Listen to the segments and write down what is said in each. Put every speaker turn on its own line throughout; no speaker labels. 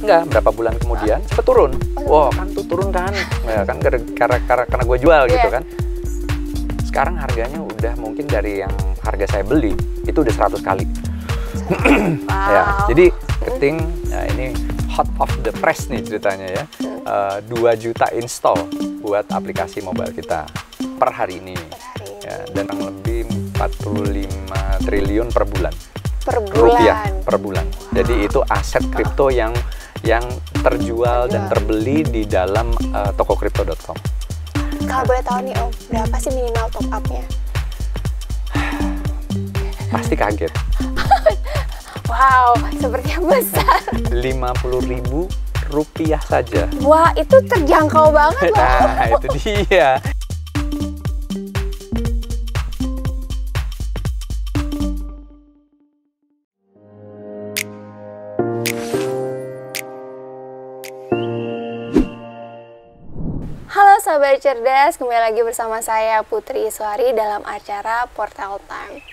Enggak, berapa bulan kemudian cepet turun. Wah, kan tuh turun kan. Ya, kan karena gue jual gitu kan. Sekarang harganya udah mungkin dari yang harga saya beli itu udah 100 kali. Ya, jadi keting ya ini hot off the press nih ceritanya ya. 2 juta install buat aplikasi mobile kita per hari ini. Ya, dan lebih 45 triliun per bulan. Rupiah per bulan. Jadi itu aset kripto yang terjual dan terbeli di dalam tokokripto.com.
Kalau boleh tahu nih Om, berapa sih minimal top up-nya?
Pasti kaget.
Wow, sepertinya besar.
50.000 rupiah saja.
Wah, itu terjangkau banget loh.
Nah, itu dia.
Halo sahabat cerdas, kembali lagi bersama saya Putri Iswari dalam acara Portal Time.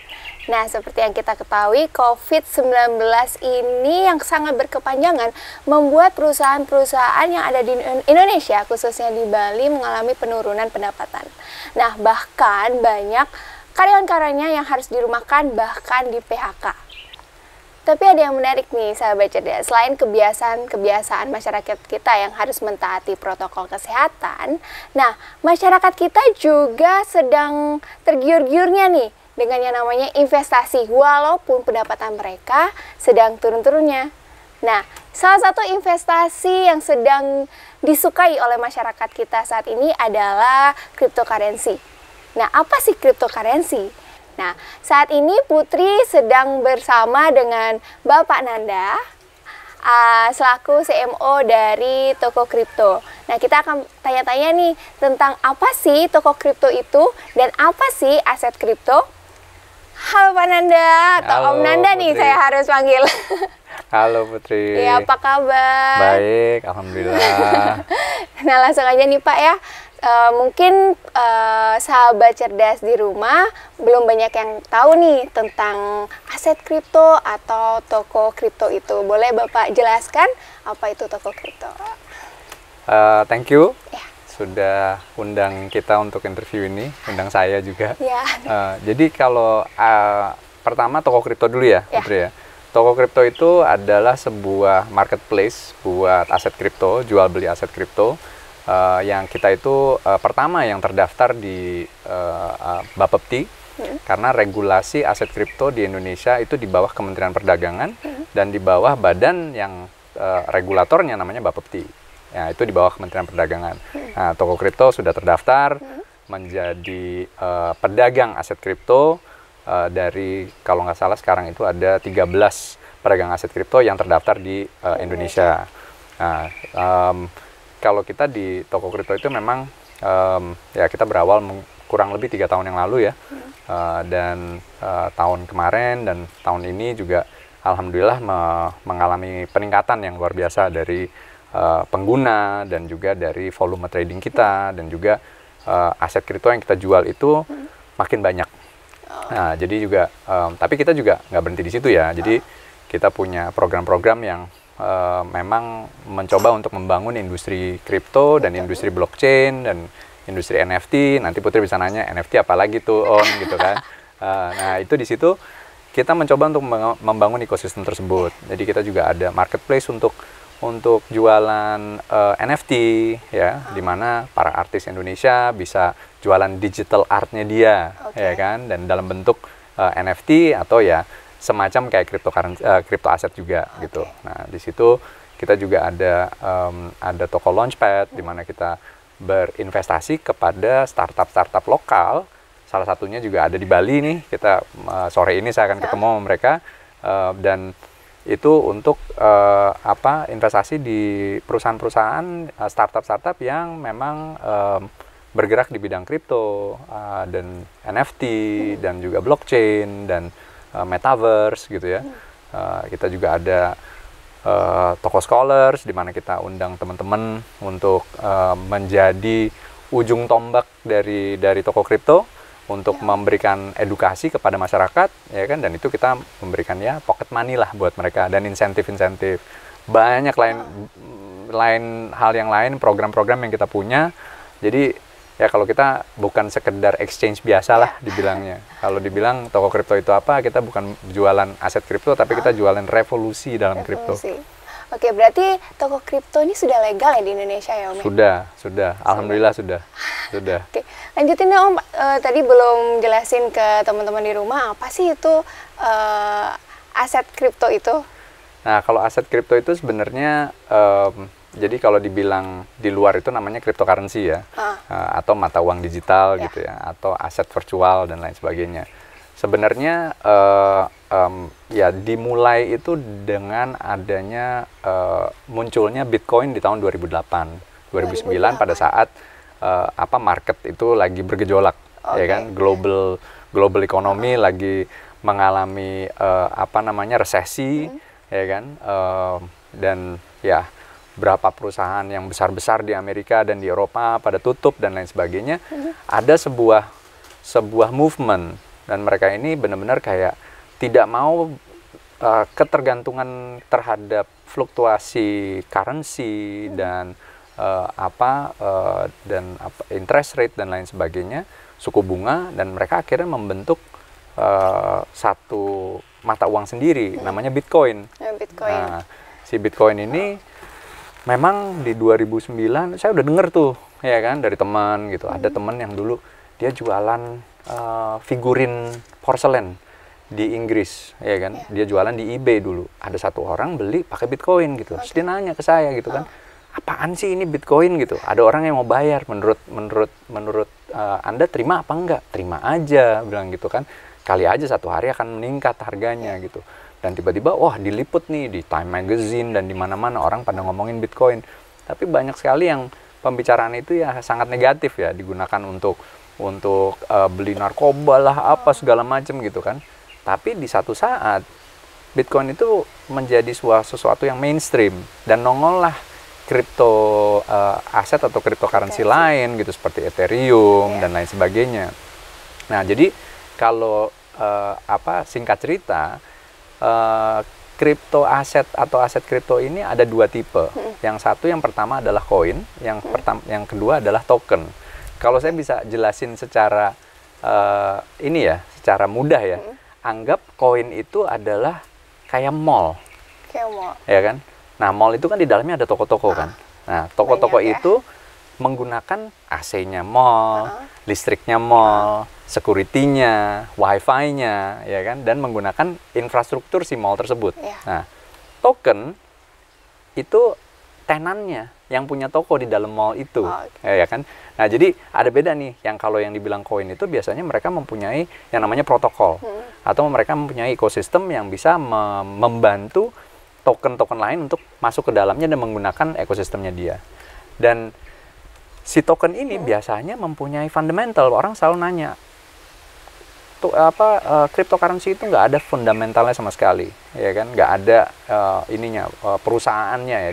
Nah, seperti yang kita ketahui, COVID-19 ini yang sangat berkepanjangan membuat perusahaan-perusahaan yang ada di Indonesia, khususnya di Bali, mengalami penurunan pendapatan. Nah, bahkan banyak karyawan-karyanya yang harus dirumahkan, bahkan di PHK. Tapi ada yang menarik nih sahabat cerdas, selain kebiasaan masyarakat kita yang harus mentaati protokol kesehatan, nah masyarakat kita juga sedang tergiur-giurnya nih dengan yang namanya investasi, walaupun pendapatan mereka sedang turun-turunnya. Nah, salah satu investasi yang sedang disukai oleh masyarakat kita saat ini adalah cryptocurrency. Nah, apa sih cryptocurrency? Nah, saat ini Putri sedang bersama dengan Bapak Nanda selaku CMO dari Toko Kripto. Nah, kita akan tanya-tanya nih tentang apa sih Toko Kripto itu dan apa sih aset kripto. Halo Pak Nanda, atau
Halo,
Om Nanda nih
Putri.
saya harus panggil.
Halo Putri.
Ya, apa kabar?
Baik, alhamdulillah.
Nah, langsung aja nih Pak ya. Mungkin sahabat cerdas di rumah belum banyak yang tahu nih tentang aset kripto atau toko kripto itu. Boleh Bapak jelaskan apa itu toko kripto?
Thank you.
Ya.
Sudah undang kita untuk interview ini, undang saya juga.
Ya.
Jadi kalau pertama toko kripto dulu ya,
Ya.
Putri ya. Toko kripto itu adalah sebuah marketplace buat aset kripto, jual beli aset kripto. Yang kita itu pertama yang terdaftar di Bapepti, karena regulasi aset kripto di Indonesia itu di bawah Kementerian Perdagangan dan di bawah badan yang regulatornya namanya Bapepti. Ya, itu di bawah Kementerian Perdagangan. Nah, toko kripto sudah terdaftar menjadi pedagang aset kripto dari, kalau nggak salah sekarang itu ada 13 pedagang aset kripto yang terdaftar di Indonesia. Nah, kalau kita di toko kripto itu memang ya kita berawal kurang lebih 3 tahun yang lalu ya, dan tahun kemarin dan tahun ini juga alhamdulillah mengalami peningkatan yang luar biasa dari pengguna dan juga dari volume trading kita dan juga aset kripto yang kita jual itu makin banyak. Nah, jadi juga tapi kita juga nggak berhenti di situ ya. Jadi kita punya program-program yang memang mencoba untuk membangun industri kripto dan industri blockchain dan industri NFT. Nanti Putri bisa nanya NFT apalagi tuh Om gitu kan. Nah, itu di situ kita mencoba untuk membangun ekosistem tersebut. Jadi kita juga ada marketplace untuk jualan NFT ya, di mana para artis Indonesia bisa jualan digital artnya dia, ya kan, dan dalam bentuk NFT atau ya semacam kayak crypto aset juga gitu. Nah, di situ kita juga ada toko Launchpad di mana kita berinvestasi kepada startup lokal. Salah satunya juga ada di Bali nih. Kita sore ini saya akan ketemu sama mereka dan itu untuk investasi di perusahaan-perusahaan startup yang memang bergerak di bidang kripto dan NFT dan juga blockchain dan metaverse gitu ya. Kita juga ada toko scholars di mana kita undang teman-teman untuk menjadi ujung tombak dari toko kripto untuk memberikan edukasi kepada masyarakat, ya kan, dan itu kita memberikan ya pocket money lah buat mereka dan insentif banyak lain hal yang lain, program-program yang kita punya. Jadi ya kalau kita bukan sekedar exchange biasa lah dibilangnya. Kalau dibilang toko kripto itu apa, kita bukan jualan aset kripto, tapi kita jualan revolusi dalam kripto.
Oke, berarti toko kripto ini sudah legal ya di Indonesia ya, Om?
Sudah. Alhamdulillah sudah.
Oke, lanjutin ya Om. Tadi belum jelasin ke teman-teman di rumah apa sih itu aset kripto itu?
Nah, kalau aset kripto itu sebenarnya jadi kalau dibilang di luar itu namanya cryptocurrency ya, atau mata uang digital gitu ya, atau aset virtual dan lain sebagainya. Sebenarnya ya dimulai itu dengan adanya munculnya Bitcoin di tahun 2008, 2009 pada saat market itu lagi bergejolak, ya kan, global economy lagi mengalami resesi, ya kan, dan ya berapa perusahaan yang besar-besar di Amerika dan di Eropa pada tutup dan lain sebagainya. Ada sebuah movement, dan mereka ini benar-benar kayak tidak mau ketergantungan terhadap fluktuasi currency dan interest rate dan lain sebagainya, suku bunga, dan mereka akhirnya membentuk satu mata uang sendiri namanya Bitcoin. Nah, si Bitcoin ini memang di 2009 saya udah denger tuh, ya kan, dari teman gitu. Ada teman yang dulu dia jualan figurin porselen di Inggris, ya kan. Dia jualan di eBay dulu. Ada satu orang beli pakai Bitcoin gitu. Terus dia nanya ke saya gitu kan, apaan sih ini Bitcoin gitu? Ada orang yang mau bayar. Menurut Anda terima apa enggak? Terima aja, bilang gitu kan. Kali aja satu hari akan meningkat harganya gitu. Dan tiba-tiba wah diliput nih di Time Magazine dan di mana-mana orang pada ngomongin Bitcoin. Tapi banyak sekali yang pembicaraan itu ya sangat negatif ya, digunakan untuk beli narkoba lah, apa segala macam gitu kan. Tapi di satu saat Bitcoin itu menjadi sesuatu yang mainstream dan nongol lah kripto aset atau cryptocurrency lain gitu, seperti Ethereum dan lain sebagainya. Nah, jadi kalau singkat cerita, kripto aset atau aset kripto ini ada dua tipe. Yang pertama adalah koin, yang kedua adalah token. Kalau saya bisa jelasin secara secara mudah ya, anggap koin itu adalah kayak mall. Ya kan? Nah, mall itu kan di dalamnya ada toko-toko kan. Nah, toko-toko itu menggunakan AC-nya mall, listriknya mall, security-nya, wifi-nya, ya kan, dan menggunakan infrastruktur si mall tersebut. Nah, token itu tenannya yang punya toko di dalam mall itu, ya kan. Nah, jadi ada beda nih. Kalau yang dibilang koin itu biasanya mereka mempunyai yang namanya protokol, atau mereka mempunyai ekosistem yang bisa membantu token-token lain untuk masuk ke dalamnya dan menggunakan ekosistemnya dia. Dan si token ini biasanya mempunyai fundamental. Orang selalu nanya, cryptocurrency itu nggak ada fundamentalnya sama sekali, ya kan? Nggak ada perusahaannya ya.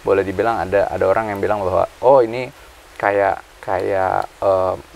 Boleh dibilang ada orang yang bilang bahwa ini kayak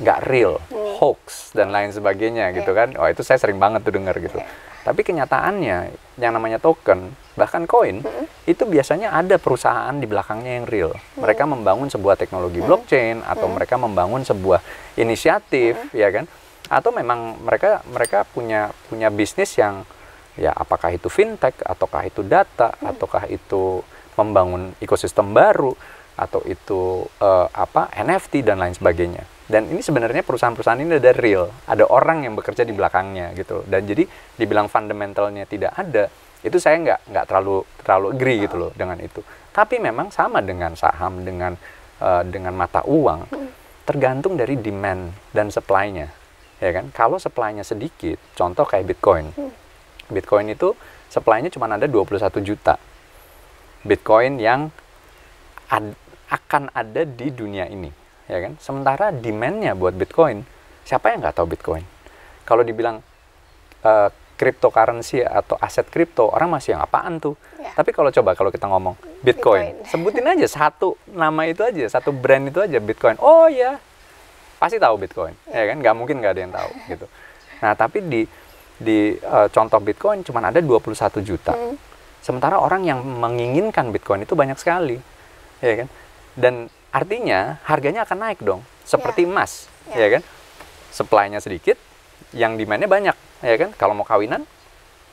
nggak real, hoax dan lain sebagainya gitu kan. Itu saya sering banget tuh dengar gitu. Tapi kenyataannya yang namanya token, bahkan koin, itu biasanya ada perusahaan di belakangnya yang real. Mereka membangun sebuah teknologi blockchain, atau mereka membangun sebuah inisiatif, ya kan? Atau memang mereka punya bisnis yang ya, apakah itu fintech, ataukah itu data, ataukah itu membangun ekosistem baru, atau itu NFT dan lain sebagainya. Dan ini sebenarnya perusahaan-perusahaan ini ada real, ada orang yang bekerja di belakangnya gitu. Dan jadi dibilang fundamentalnya tidak ada, itu saya nggak terlalu agree gitu loh dengan itu. Tapi memang sama dengan saham, dengan mata uang, tergantung dari demand dan supply-nya, ya kan. Kalau supply-nya sedikit, contoh kayak Bitcoin. Bitcoin itu supply-nya cuma ada 21 juta Bitcoin yang akan ada di dunia ini, ya kan. Sementara demand-nya buat Bitcoin, siapa yang nggak tahu Bitcoin? Kalau dibilang cryptocurrency atau aset kripto, orang masih yang apaan tuh? Tapi kalau kita ngomong Bitcoin, sebutin aja satu nama itu aja, satu brand itu aja, Bitcoin. Oh ya, pasti tahu Bitcoin, ya kan? Nggak mungkin nggak ada yang tahu gitu. Nah, tapi di contoh Bitcoin cuma ada 21 juta. Sementara orang yang menginginkan Bitcoin itu banyak sekali, ya kan? Dan artinya harganya akan naik dong, seperti emas, ya kan? Supply-nya sedikit, yang demand-nya banyak, ya kan? Kalau mau kawinan,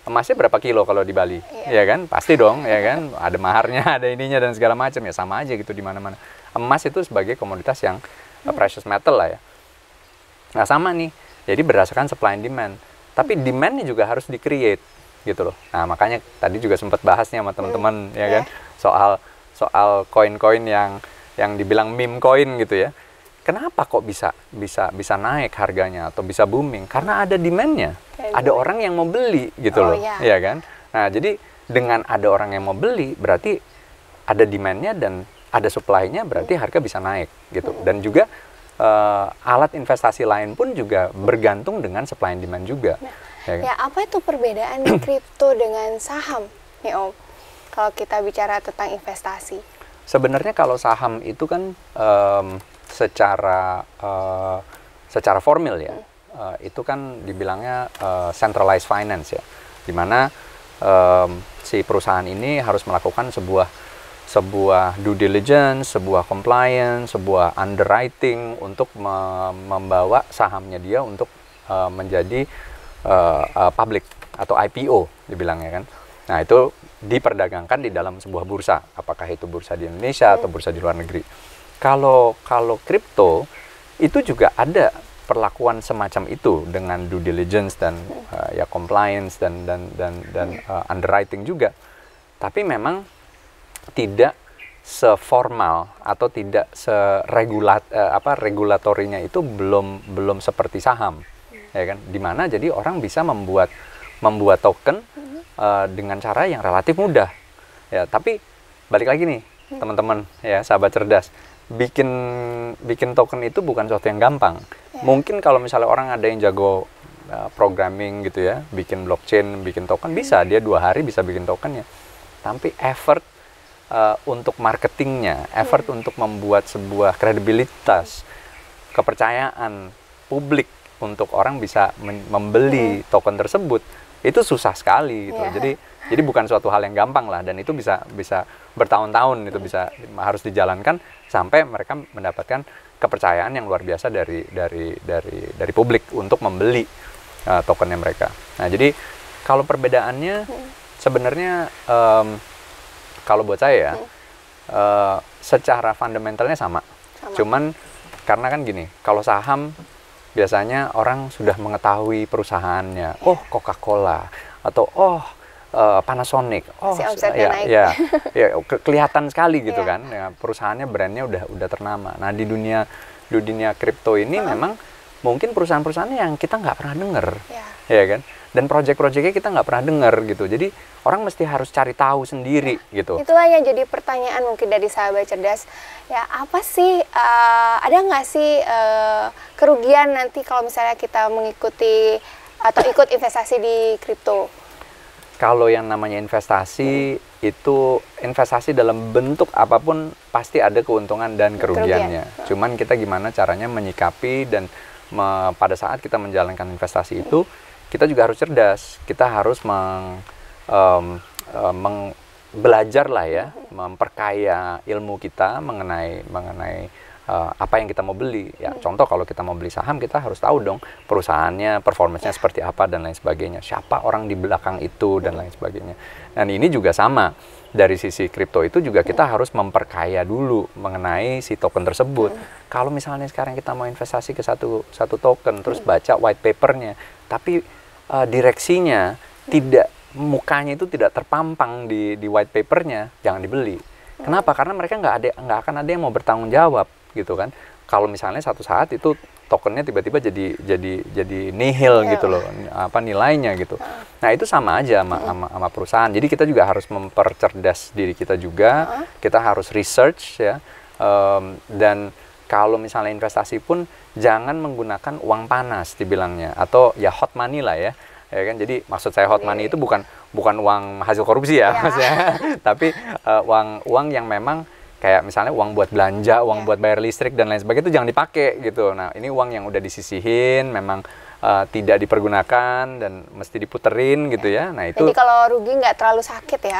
emasnya berapa kilo kalau di Bali, ya kan? Pasti dong, ya kan? Ada maharnya, ada ininya dan segala macam, ya sama aja gitu di mana-mana. Emas itu sebagai komoditas yang precious metal lah ya. Nah sama nih, jadi berdasarkan supply and demand. Tapi demand-nya juga harus di-create gitu loh. Nah makanya tadi juga sempat bahasnya sama teman-teman ya kan, soal koin-koin yang dibilang meme coin gitu ya. Kenapa kok bisa naik harganya atau bisa booming? Karena ada demand-nya, ada orang yang mau beli gitu loh, ya kan. Nah jadi dengan ada orang yang mau beli berarti ada demand-nya dan ada supply-nya, berarti harga bisa naik gitu. Dan juga alat investasi lain pun juga bergantung dengan supply and demand juga.
Ya, apa itu perbedaan kripto dengan saham nih Om? Kalau kita bicara tentang investasi.
Sebenarnya kalau saham itu kan secara formil ya, itu kan dibilangnya centralized finance ya, dimana si perusahaan ini harus melakukan sebuah due diligence, sebuah compliance, sebuah underwriting untuk membawa sahamnya dia untuk menjadi public atau IPO dibilangnya kan. Nah itu diperdagangkan di dalam sebuah bursa, apakah itu bursa di Indonesia atau bursa di luar negeri. Kalau kripto itu juga ada perlakuan semacam itu dengan due diligence dan ya compliance dan underwriting juga. Tapi memang tidak seformal atau tidak regulatorinya itu belum seperti saham, ya kan? Dimana jadi orang bisa membuat token dengan cara yang relatif mudah, ya. Tapi balik lagi nih teman-teman ya sahabat cerdas, bikin token itu bukan sesuatu yang gampang. Mungkin kalau misalnya orang ada yang jago programming gitu ya, bikin blockchain, bikin token bisa, dia 2 hari bisa bikin tokennya. Tapi effort untuk marketingnya, effort untuk membuat sebuah kredibilitas, kepercayaan publik untuk orang bisa membeli token tersebut, itu susah sekali gitu. Jadi bukan suatu hal yang gampang lah, dan itu bisa bertahun-tahun, itu harus dijalankan sampai mereka mendapatkan kepercayaan yang luar biasa dari publik untuk membeli tokennya mereka. Nah jadi kalau perbedaannya sebenarnya kalau buat saya secara fundamentalnya sama. Cuman karena kan gini, kalau saham biasanya orang sudah mengetahui perusahaannya, oh Coca-Cola atau Panasonic, ya kelihatan sekali gitu kan, ya, perusahaannya brandnya udah ternama. Nah di dunia kripto ini memang mungkin perusahaan-perusahaan yang kita nggak pernah dengar, ya kan, dan project-projectnya kita nggak pernah dengar gitu. Jadi orang mesti harus cari tahu sendiri gitu.
Itulah yang jadi pertanyaan mungkin dari sahabat cerdas. Ya apa sih, ada nggak sih kerugian nanti kalau misalnya kita mengikuti atau ikut investasi di kripto?
Kalau yang namanya investasi itu investasi dalam bentuk apapun pasti ada keuntungan dan kerugiannya. Cuman kita gimana caranya menyikapi dan pada saat kita menjalankan investasi itu kita juga harus cerdas. Kita harus belajar lah ya, memperkaya ilmu kita mengenai apa yang kita mau beli. Ya, contoh kalau kita mau beli saham, kita harus tahu dong perusahaannya, performanya seperti apa dan lain sebagainya. Siapa orang di belakang itu dan lain sebagainya. Dan ini juga sama dari sisi kripto itu juga kita harus memperkaya dulu mengenai si token tersebut. Kalau misalnya sekarang kita mau investasi ke satu token, terus baca white papernya, tapi direksinya mukanya itu tidak terpampang di white papernya, jangan dibeli. Kenapa? Karena mereka nggak akan ada yang mau bertanggung jawab gitu kan. Kalau misalnya satu saat itu tokennya tiba-tiba jadi nihil gitu loh, nilainya gitu. Nah itu sama aja sama perusahaan. Jadi kita juga harus mempercerdas diri kita juga. Kita harus research ya. Dan kalau misalnya investasi pun jangan menggunakan uang panas dibilangnya, atau ya hot money lah ya. Ya kan, jadi maksud saya hot money itu bukan uang hasil korupsi ya, maksudnya, tapi uang yang memang kayak misalnya uang buat belanja, uang buat bayar listrik dan lain sebagainya itu jangan dipakai gitu. Nah ini uang yang udah disisihin, memang tidak dipergunakan dan mesti diputerin gitu ya. Nah itu.
Jadi kalau rugi nggak terlalu sakit ya.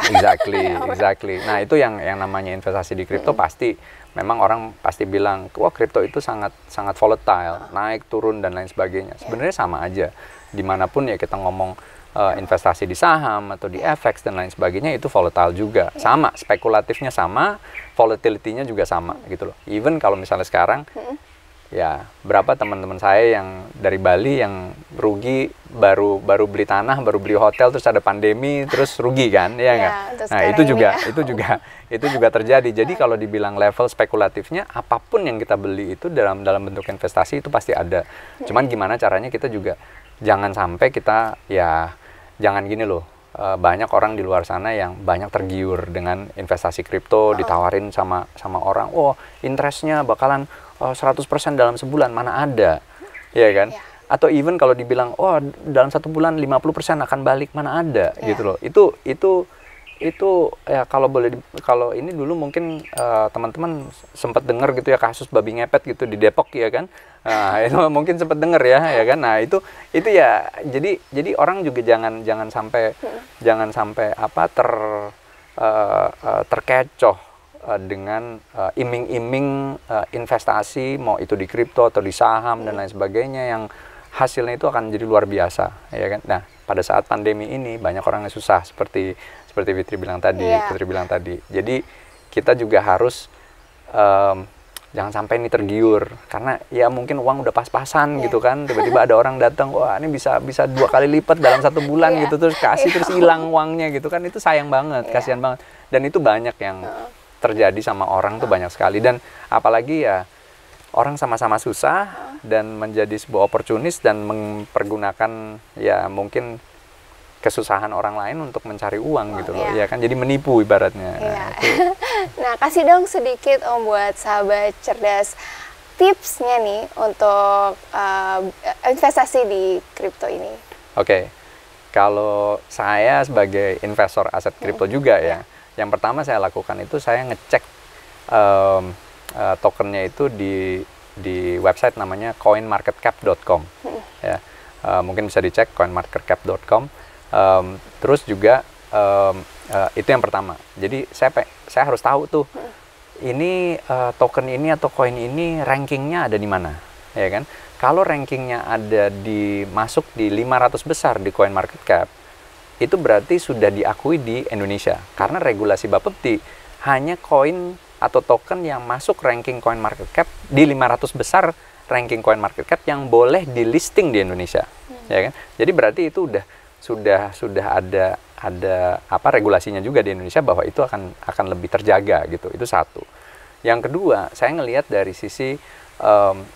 Exactly. Nah itu yang namanya investasi di kripto pasti memang orang pasti bilang, wah kripto itu sangat volatile, naik turun dan lain sebagainya. Sebenarnya sama aja. Dimanapun ya kita ngomong investasi di saham atau di FX dan lain sebagainya itu volatile juga. Sama, spekulatifnya sama, volatility-nya juga sama gitu loh. Even kalau misalnya sekarang ya berapa teman-teman saya yang dari Bali yang rugi baru beli tanah, baru beli hotel, terus ada pandemi, terus rugi kan, ya nggak? Nah itu juga terjadi. Jadi kalau dibilang level spekulatifnya, apapun yang kita beli itu dalam bentuk investasi itu pasti ada. Cuman gimana caranya kita juga jangan sampai kita jangan gini loh. Banyak orang di luar sana yang banyak tergiur dengan investasi kripto, ditawarin sama orang, oh interestnya bakalan 100% dalam sebulan, mana ada, ya kan? Atau even kalau dibilang, oh dalam 1 bulan 50% akan balik, mana ada, gitu loh. Itu ya kalau ini dulu mungkin teman-teman sempat dengar gitu ya kasus babi ngepet gitu di Depok ya kan? Nah, itu mungkin sempat dengar ya kan? Nah itu ya jadi orang juga jangan sampai terkecoh dengan iming-iming investasi, mau itu di kripto atau di saham dan lain sebagainya yang hasilnya itu akan jadi luar biasa, ya kan? Nah, pada saat pandemi ini banyak orang yang susah seperti Fitri bilang tadi. Jadi kita juga harus jangan sampai ini tergiur karena ya mungkin uang udah pas-pasan gitu kan, tiba-tiba ada orang datang, wah ini bisa 2 kali lipat dalam 1 bulan gitu, terus kasih terus hilang uangnya gitu kan, itu sayang banget, kasihan banget. Dan itu banyak yang terjadi sama orang tuh banyak sekali, dan apalagi ya orang sama-sama susah dan menjadi sebuah oportunis dan mempergunakan ya mungkin kesusahan orang lain untuk mencari uang gitu loh, ya kan, jadi menipu ibaratnya.
Nah, kasih dong sedikit Om buat sahabat cerdas tipsnya nih untuk investasi di kripto ini.
Oke. Kalau saya sebagai investor aset kripto juga ya, yang pertama saya lakukan itu saya ngecek tokennya itu di website namanya coinmarketcap.com. Ya, mungkin bisa dicek coinmarketcap.com. Terus juga itu yang pertama. Jadi saya harus tahu tuh ini token ini atau koin ini rankingnya ada di mana, ya kan? Kalau rankingnya ada masuk di 500 besar di CoinMarketCap, itu berarti sudah diakui di Indonesia. Karena regulasi Bapepti hanya koin atau token yang masuk ranking CoinMarketCap di 500 besar ranking CoinMarketCap yang boleh di listing di Indonesia, ya kan? Jadi berarti itu sudah ada regulasinya juga di Indonesia bahwa itu akan lebih terjaga gitu. Itu satu. Yang kedua, saya ngelihat dari sisi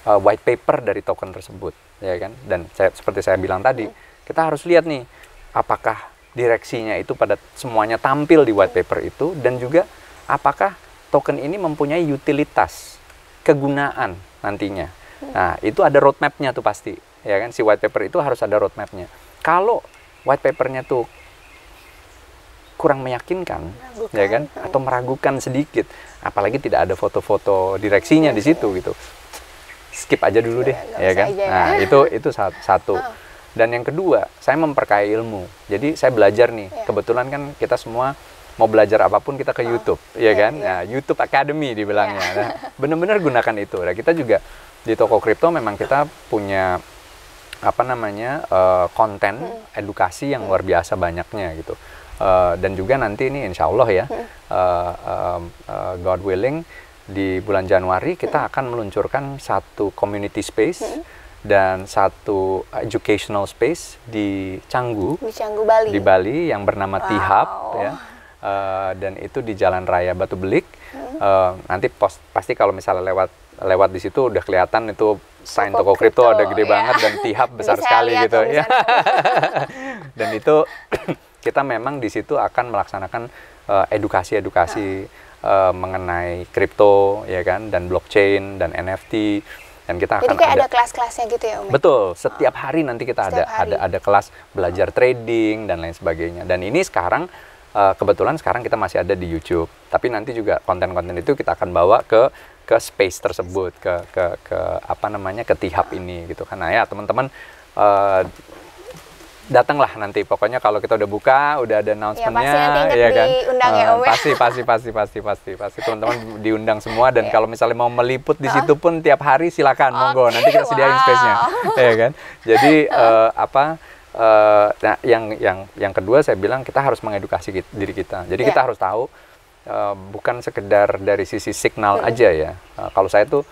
white paper dari token tersebut, ya kan? Dan seperti saya bilang tadi, kita harus lihat nih apakah direksinya itu pada semuanya tampil di white paper itu, dan juga apakah token ini mempunyai utilitas, kegunaan nantinya. Nah, itu ada roadmap-nya tuh pasti, ya kan? Si white paper itu harus ada roadmap-nya. Kalau white paper-nya tuh kurang meyakinkan, ya kan, atau meragukan sedikit, apalagi tidak ada foto-foto direksinya di situ gitu, skip aja dulu deh, ya kan. Nah itu satu. Dan yang kedua, saya memperkaya ilmu. Jadi saya belajar nih, kebetulan kan kita semua mau belajar apapun kita ke YouTube, ya kan. Nah, YouTube Academy dibilangnya. Nah, benar-benar gunakan itu. Nah, kita juga di toko kripto memang kita punya konten edukasi yang luar biasa banyaknya gitu. Dan juga nanti ini insya Allah ya, God willing, di bulan Januari kita akan meluncurkan satu community space dan satu educational space di Canggu,
Bali.
Di Bali yang bernama T-Hub ya. Dan itu di Jalan Raya Batu Belik. Nanti pasti kalau misalnya lewat di situ udah kelihatan itu sign toko kripto ada gede banget dan T-Hub besar sekali gitu ya. Dan itu kita memang di situ akan melaksanakan edukasi mengenai kripto, ya kan, dan blockchain dan NFT, dan kita akan
ada kelas-kelasnya gitu ya Om?
Betul, setiap hari nanti kita ada kelas belajar trading dan lain sebagainya. Dan ini sekarang kebetulan sekarang kita masih ada di YouTube, tapi nanti juga konten-konten itu kita akan bawa ke space tersebut, ke T-Hub ini gitu kan. Nah ya teman-teman, datanglah nanti, pokoknya kalau kita udah buka, udah ada announcement-nya,
pasti nanti
ya kan?
diundang ya Om ya?
Pasti teman-teman diundang semua, dan kalau misalnya mau meliput di situ pun tiap hari silakan, monggo, nanti kita sediain space-nya, ya kan? Jadi nah yang kedua saya bilang kita harus mengedukasi diri kita, jadi kita harus tahu bukan sekedar dari sisi signal aja ya. Kalau saya tuh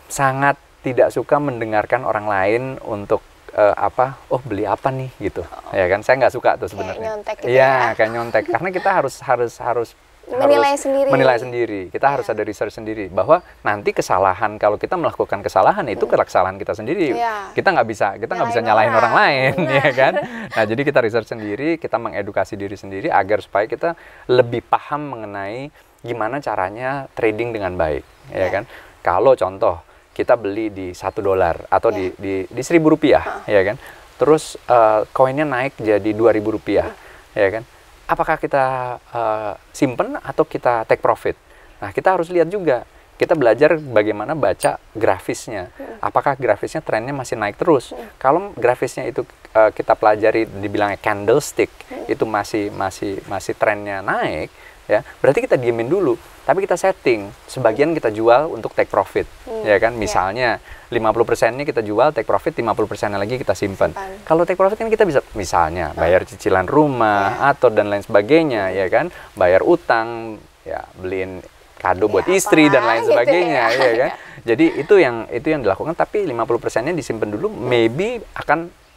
sangat tidak suka mendengarkan orang lain untuk oh beli apa nih gitu, ya kan? Saya nggak suka tuh sebenarnya. Iya, kayak nyontek. Karena kita harus menilai sendiri. Kita harus ada research sendiri bahwa nanti kesalahan, kalau kita melakukan kesalahan itu kesalahan kita sendiri. Kita nggak bisa nyalahin orang lain, ya kan? Nah, jadi kita research sendiri, kita mengedukasi diri sendiri agar supaya kita lebih paham mengenai gimana caranya trading dengan baik, ya kan? Kalau contoh kita beli di $1 atau di Rp1.000, ya kan? Terus koinnya naik jadi Rp2.000, ya kan? Apakah kita simpen atau kita take profit? Nah, kita harus lihat juga. Kita belajar bagaimana baca grafisnya. Apakah grafisnya trennya masih naik terus? Kalau grafisnya itu kita pelajari dibilangnya candlestick, itu masih trennya naik, ya, berarti kita diemin dulu. Tapi kita setting, sebagian kita jual untuk take profit, ya kan? Misalnya 50%-nya kita jual, take profit, 50%-nya lagi kita simpan. Kalau take profit kan kita bisa misalnya bayar cicilan rumah atau dan lain sebagainya, ya kan? Bayar utang, ya beliin kado buat istri dan lain sebagainya, gitu ya kan? Jadi itu yang dilakukan, tapi 50%-nya disimpan dulu, maybe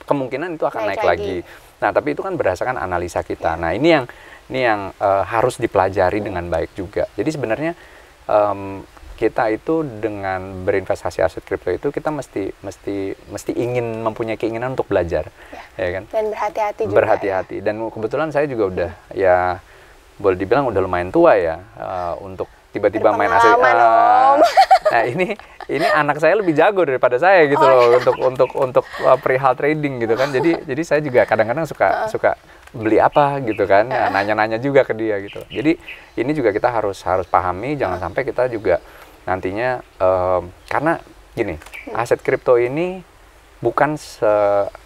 kemungkinan itu akan naik lagi. Nah, tapi itu kan berdasarkan analisa kita. Nah, ini yang harus dipelajari dengan baik juga. Jadi sebenarnya kita itu dengan berinvestasi aset kripto itu kita mesti ingin mempunyai keinginan untuk belajar, ya kan? Dan berhati-hati juga. Berhati-hati. Ya? Dan kebetulan saya juga udah ya boleh dibilang udah lumayan tua ya untuk tiba-tiba main aset. Nah, ini anak saya lebih jago daripada saya gitu loh untuk perihal trading gitu kan. Jadi saya juga kadang-kadang suka beli apa gitu kan, nanya-nanya juga ke dia gitu. Jadi ini juga kita harus pahami, jangan sampai kita juga nantinya karena gini, aset kripto ini bukan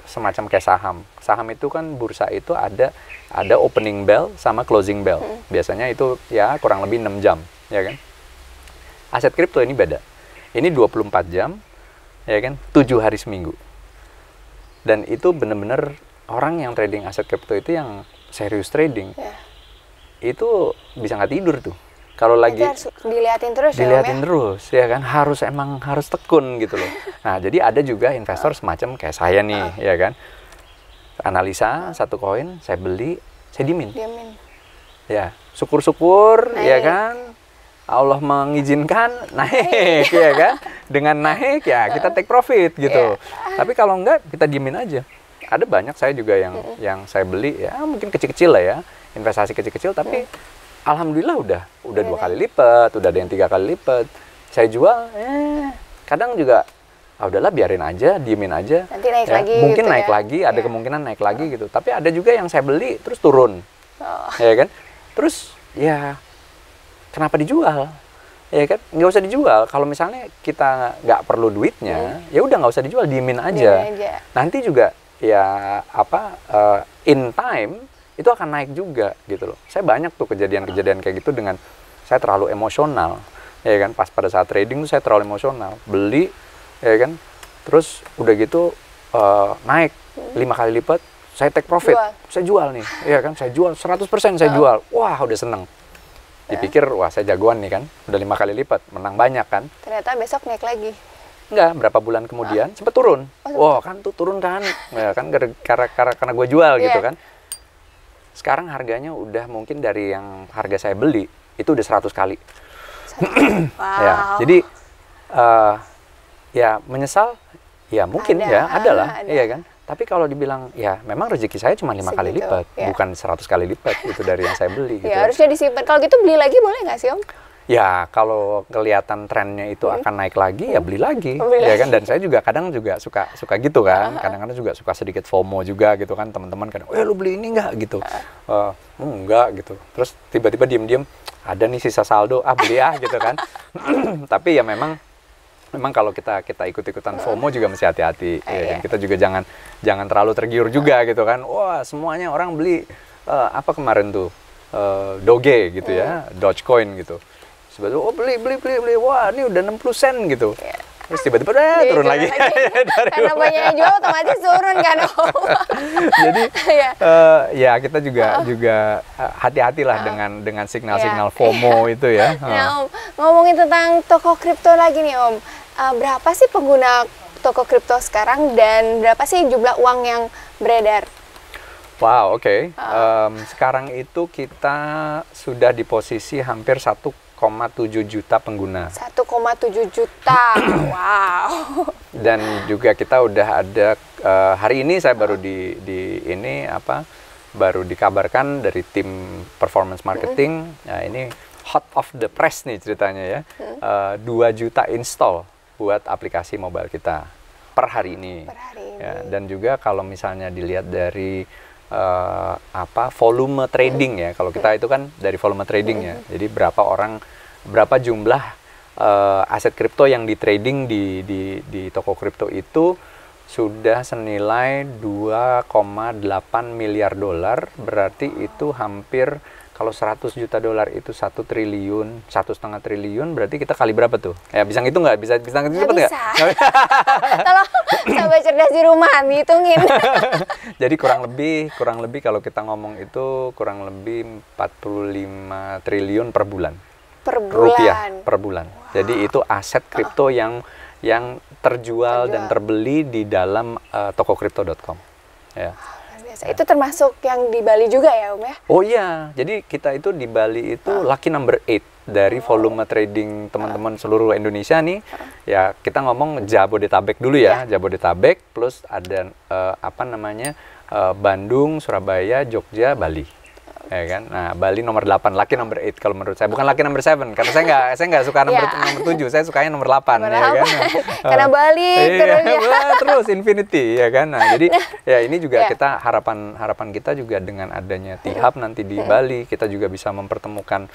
semacam kayak saham. Saham itu kan bursa itu ada opening bell sama closing bell. Biasanya itu ya kurang lebih 6 jam, ya kan? Aset kripto ini beda. Ini 24 jam, ya kan? 7 hari seminggu. Dan itu benar-benar orang yang trading aset kripto itu yang serius trading, itu bisa nggak tidur tuh. Kalau lagi
harus diliatin terus,
terus, ya kan, harus tekun gitu loh. Nah, jadi ada juga investor semacam kayak saya nih, ya kan, analisa satu koin, saya beli, saya diemin. Ya, syukur-syukur, ya kan, Allah mengizinkan naik, ya kan, dengan naik ya kita take profit gitu. Tapi kalau enggak, kita diemin aja. Ada banyak saya juga yang saya beli ya mungkin kecil-kecil lah ya, investasi kecil-kecil, tapi alhamdulillah udah 2 kali lipat, udah ada yang 3 kali lipat. Saya jual, kadang juga udahlah biarin aja, diemin aja.
Nanti naik
ya,
lagi.
mungkin
gitu
naik lagi, ada kemungkinan naik lagi gitu. Tapi ada juga yang saya beli terus turun, ya kan? Terus ya kenapa dijual? Ya kan, nggak usah dijual. Kalau misalnya kita nggak perlu duitnya, ya udah nggak usah dijual, diemin aja. Nanti juga ya in time itu akan naik juga gitu loh. Saya banyak tuh kejadian-kejadian kayak gitu dengan saya terlalu emosional, ya kan, pas pada saat trading tuh saya terlalu emosional, beli, ya kan, terus udah gitu naik 5 kali lipat, saya take profit, saya jual nih, ya kan, saya jual 100% saya jual, wah udah seneng. Dipikir wah saya jagoan nih kan, udah 5 kali lipat, menang banyak kan.
Ternyata besok naik lagi.
Enggak, berapa bulan kemudian sempat turun. Wah, kan tuh turun kan. Ya kan karena gue jual gitu kan. Sekarang harganya udah mungkin dari yang harga saya beli itu udah 100 kali. Ya, jadi ya menyesal ya mungkin adalah, iya kan. Tapi kalau dibilang ya memang rezeki saya cuma 5 kali lipat, bukan 100 kali lipat itu dari yang saya beli gitu.
Ya, harusnya disimpan. Kalau gitu beli lagi boleh nggak sih, Om?
Ya, kalau kelihatan trennya itu akan naik lagi, ya beli lagi, ya kan. Dan saya juga kadang juga suka gitu kan. Kadang-kadang juga suka sedikit FOMO juga gitu kan. Teman-teman kadang, lu beli ini nggak gitu? Enggak gitu. Terus tiba-tiba diem-diem, ada nih sisa saldo, beli gitu kan. Tapi ya memang memang kalau kita ikut-ikutan FOMO juga mesti hati-hati. Ya kan? Kita juga jangan terlalu tergiur juga gitu kan. Wah, semuanya orang beli apa kemarin tuh Doge gitu ya, Dogecoin gitu. Sebetulnya beli. Wah, ini udah 60 sen gitu. Terus tiba-tiba turun lagi.
Karena banyak yang jual otomatis turun kan Om.
Jadi ya kita juga hati-hatilah dengan signal-signal FOMO itu ya.
Nah Om, ngomongin tentang toko kripto lagi nih Om. Berapa sih pengguna toko kripto sekarang dan berapa sih jumlah uang yang beredar?
Wow, oke. Sekarang itu kita sudah di posisi hampir 1,7 juta pengguna.
1,7 juta, wow.
Dan juga kita udah ada hari ini saya baru baru dikabarkan dari tim performance marketing. Nah, ini hot of the press nih ceritanya ya. 2 juta install buat aplikasi mobile kita per hari ini. Ya, dan juga kalau misalnya dilihat dari volume trading ya, kalau kita itu kan dari volume trading ya, jadi berapa jumlah aset kripto yang di trading di toko kripto itu sudah senilai 2,8 miliar dolar, berarti itu hampir kalau 100 juta dolar itu 1 triliun, 1,5 triliun, berarti kita kali berapa tuh? Ya bisa ngitung nggak? Bisa ngitung cepet nggak?
Tolong sahabat cerdas di rumah ngitungin.
Jadi kurang lebih kalau kita ngomong itu kurang lebih 45 triliun per bulan.
Per bulan?
Rupiah per bulan. Wow. Jadi itu aset kripto yang terjual dan terbeli di dalam tokokripto.com. Ya.
Itu termasuk yang di Bali juga ya Om ya?
Oh iya, jadi kita itu di Bali itu lucky number 8 dari volume trading teman-teman seluruh Indonesia nih. Ya kita ngomong Jabodetabek dulu ya, Jabodetabek plus ada Bandung, Surabaya, Jogja, Bali. Ya kan? Nah, Bali nomor 8, lucky number 8 kalau menurut saya. Bukan lucky number 7 karena saya nggak suka nomor 7, saya sukanya nomor 8 ya kan.
Karena Bali
terus infinity ya kan. Nah, jadi ya ini juga kita harapan kita juga dengan adanya T-Hub nanti di Bali, kita juga bisa mempertemukan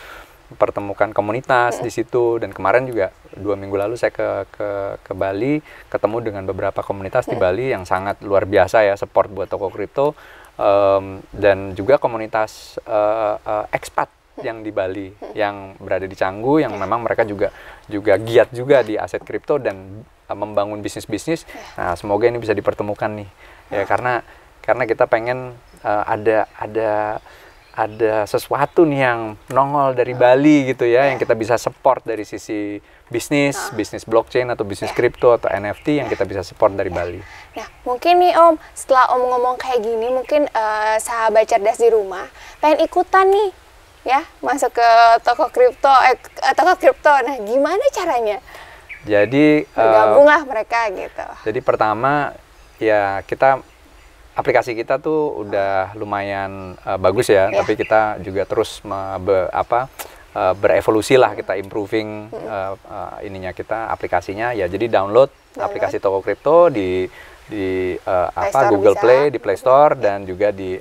komunitas di situ. Dan kemarin juga 2 minggu lalu saya ke Bali, ketemu dengan beberapa komunitas di Bali yang sangat luar biasa ya, support buat toko kripto. Dan juga komunitas expat yang di Bali, yang berada di Canggu, yang memang mereka juga giat juga di aset kripto dan membangun bisnis-bisnis. Nah, semoga ini bisa dipertemukan nih, ya karena kita pengen ada sesuatu nih yang nongol dari Bali gitu ya, yang kita bisa support dari sisi bisnis blockchain atau bisnis kripto atau NFT yang kita bisa support dari Bali.
Nah, mungkin nih Om, setelah Om ngomong kayak gini, mungkin sahabat cerdas di rumah pengen ikutan nih ya, masuk ke toko kripto. Nah, gimana caranya?
Jadi
bergabunglah mereka gitu.
Jadi pertama ya aplikasi kita tuh udah lumayan bagus ya, tapi kita juga terus berevolusi lah, kita improving aplikasinya ya. Jadi download aplikasi toko kripto di Google Play, di Play Store dan juga di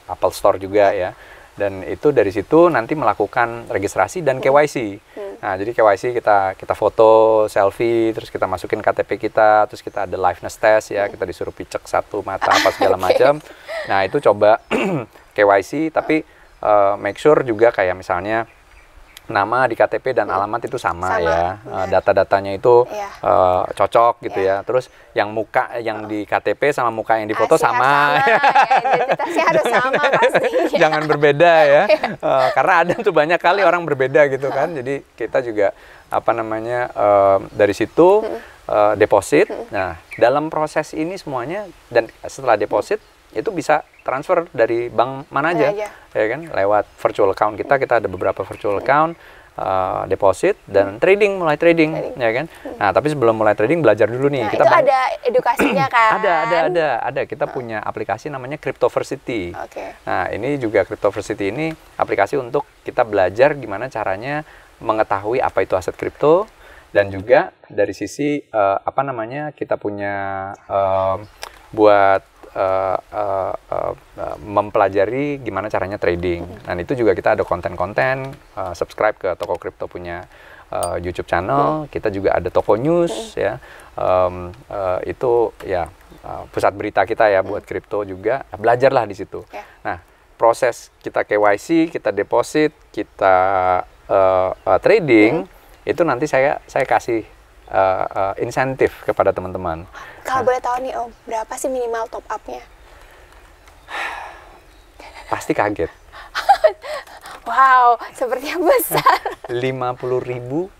Apple Store juga ya. Dan itu dari situ nanti melakukan registrasi dan KYC. Nah, jadi KYC kita foto, selfie, terus kita masukin KTP kita, terus kita ada liveness test ya, kita disuruh picek satu mata apa segala macam. Nah, itu coba KYC, tapi make sure juga kayak misalnya nama di KTP dan alamat itu sama ya, data-datanya itu cocok gitu ya. Terus yang muka yang di KTP sama muka yang di foto sama.
Identitasnya harus sama pastinya.
Jangan berbeda ya, karena ada tuh banyak kali orang berbeda gitu kan. Jadi kita juga dari situ deposit. Nah, dalam proses ini semuanya dan setelah deposit itu bisa transfer dari bank mana aja, ya kan, lewat virtual account kita ada beberapa virtual account, deposit dan mulai trading, ya kan. Nah, tapi sebelum mulai trading belajar dulu nih.
Nah, kita ada edukasinya kan?
Ada. Kita punya aplikasi namanya Cryptoversity. Nah, ini juga Cryptoversity ini aplikasi untuk kita belajar gimana caranya mengetahui apa itu aset kripto, dan juga dari sisi kita punya buat mempelajari gimana caranya trading. Dan itu juga kita ada konten-konten, subscribe ke Toko Kripto punya YouTube channel. Kita juga ada Toko News ya. Itu ya pusat berita kita ya buat kripto juga. Belajarlah di situ. Nah, proses kita KYC, kita deposit, kita trading, itu nanti saya kasih insentif kepada teman-teman.
Kalau boleh tahu nih Om, berapa sih minimal top up-nya?
Pasti kaget.
Wow, sepertinya besar.
Rp50.000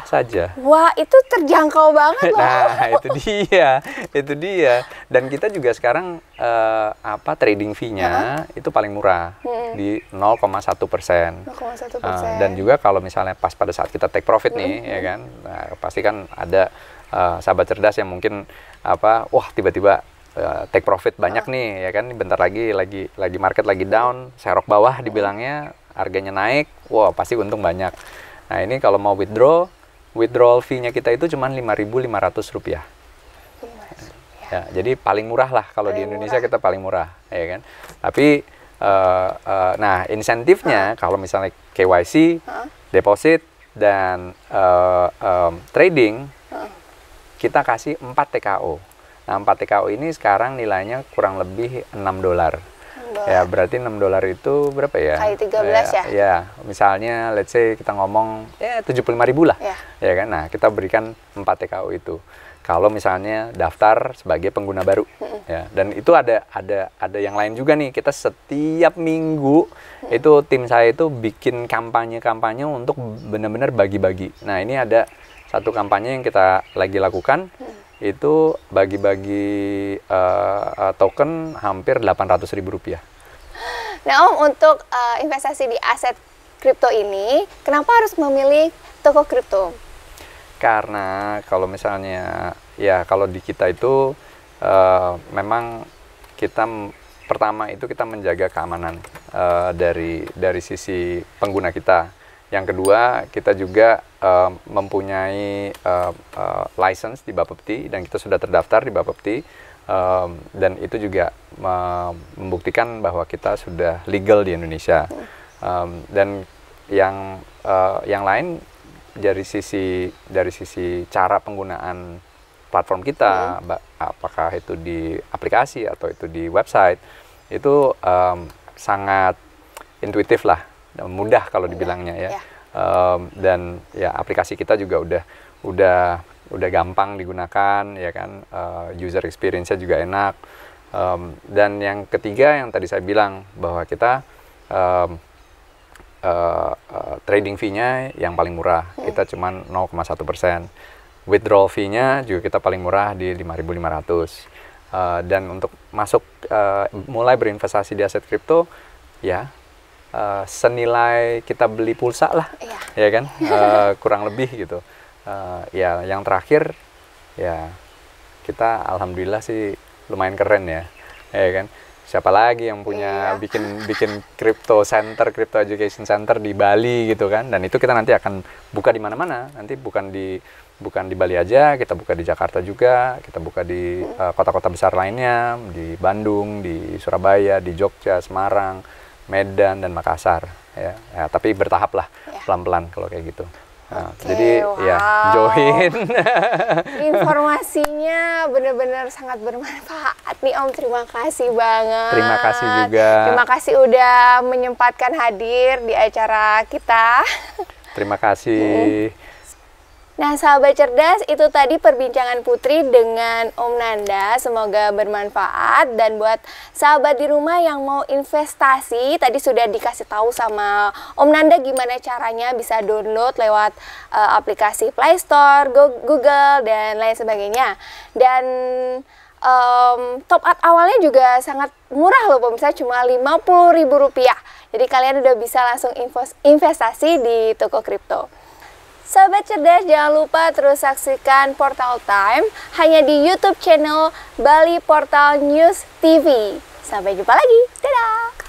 saja.
Wah, itu terjangkau banget loh.
Nah, itu dia. Dan kita juga sekarang trading fee-nya itu paling murah di 0,1%.
0,1%.
Dan juga kalau misalnya pas pada saat kita take profit nih, ya kan, nah, pasti kan ada sahabat cerdas yang mungkin wah tiba-tiba take profit banyak nih, ya kan, bentar lagi market lagi down, serok bawah dibilangnya, harganya naik, wah pasti untung banyak. Nah ini kalau mau withdrawal fee-nya kita itu cuma Rp5.500. Ya, jadi paling murah lah kalau di Indonesia kita paling murah, ya kan. Tapi nah insentifnya kalau misalnya KYC, deposit dan trading, kita kasih 4 TKO. Nah 4 TKO ini sekarang nilainya kurang lebih $6. Ya berarti $6 itu berapa ya?
Kali 13 ya?
Ya, misalnya let's say kita ngomong 75.000 lah. Ya kan? Nah, kita berikan 4 TKO itu. Kalau misalnya daftar sebagai pengguna baru. Ya, dan itu ada yang lain juga nih. Kita setiap minggu itu tim saya itu bikin kampanye-kampanye untuk benar-benar bagi-bagi. Nah, ini ada satu kampanye yang kita lagi lakukan. Itu bagi-bagi token hampir Rp800.000.
Nah Om, untuk investasi di aset kripto ini, kenapa harus memilih toko kripto?
Karena kalau misalnya, ya kalau di kita itu memang kita pertama itu kita menjaga keamanan dari sisi pengguna kita. Yang kedua, kita juga mempunyai license di Bapepti dan kita sudah terdaftar di Bapepti, dan itu juga membuktikan bahwa kita sudah legal di Indonesia. Dan yang lain dari sisi cara penggunaan platform kita, apakah itu di aplikasi atau itu di website, itu sangat intuitif lah, mudah kalau dibilangnya ya. Dan ya aplikasi kita juga udah gampang digunakan, ya kan, user experience-nya juga enak. Dan yang ketiga yang tadi saya bilang bahwa kita trading fee-nya yang paling murah, kita cuma 0,1%. Withdrawal fee-nya juga kita paling murah di Rp5.500. Dan untuk masuk mulai berinvestasi di aset kripto, ya senilai kita beli pulsa lah, ya kan, kurang lebih gitu. Ya yang terakhir ya kita alhamdulillah sih lumayan keren ya kan. Siapa lagi yang punya bikin crypto center, crypto education center di Bali gitu kan. Dan itu kita nanti akan buka di mana-mana. Nanti bukan di Bali aja, kita buka di Jakarta juga, kita buka di kota-kota besar lainnya, di Bandung, di Surabaya, di Jogja, Semarang, Medan dan Makassar ya, tapi bertahap lah, pelan-pelan kalau kayak gitu. Nah, jadi ya join.
Informasinya benar-benar sangat bermanfaat nih Om, terima kasih banget.
Terima kasih juga.
Terima kasih udah menyempatkan hadir di acara kita.
Terima kasih.
Nah sahabat cerdas, itu tadi perbincangan Putri dengan Om Nanda, semoga bermanfaat. Dan buat sahabat di rumah yang mau investasi, tadi sudah dikasih tahu sama Om Nanda gimana caranya bisa download lewat aplikasi Play Store, Google, dan lain sebagainya. Dan top up awalnya juga sangat murah loh pemirsa, cuma Rp50.000. Jadi kalian udah bisa langsung investasi di toko kripto. Sahabat cerdas, jangan lupa terus saksikan Portal Time hanya di YouTube channel Bali Portal News TV. Sampai jumpa lagi, dadah!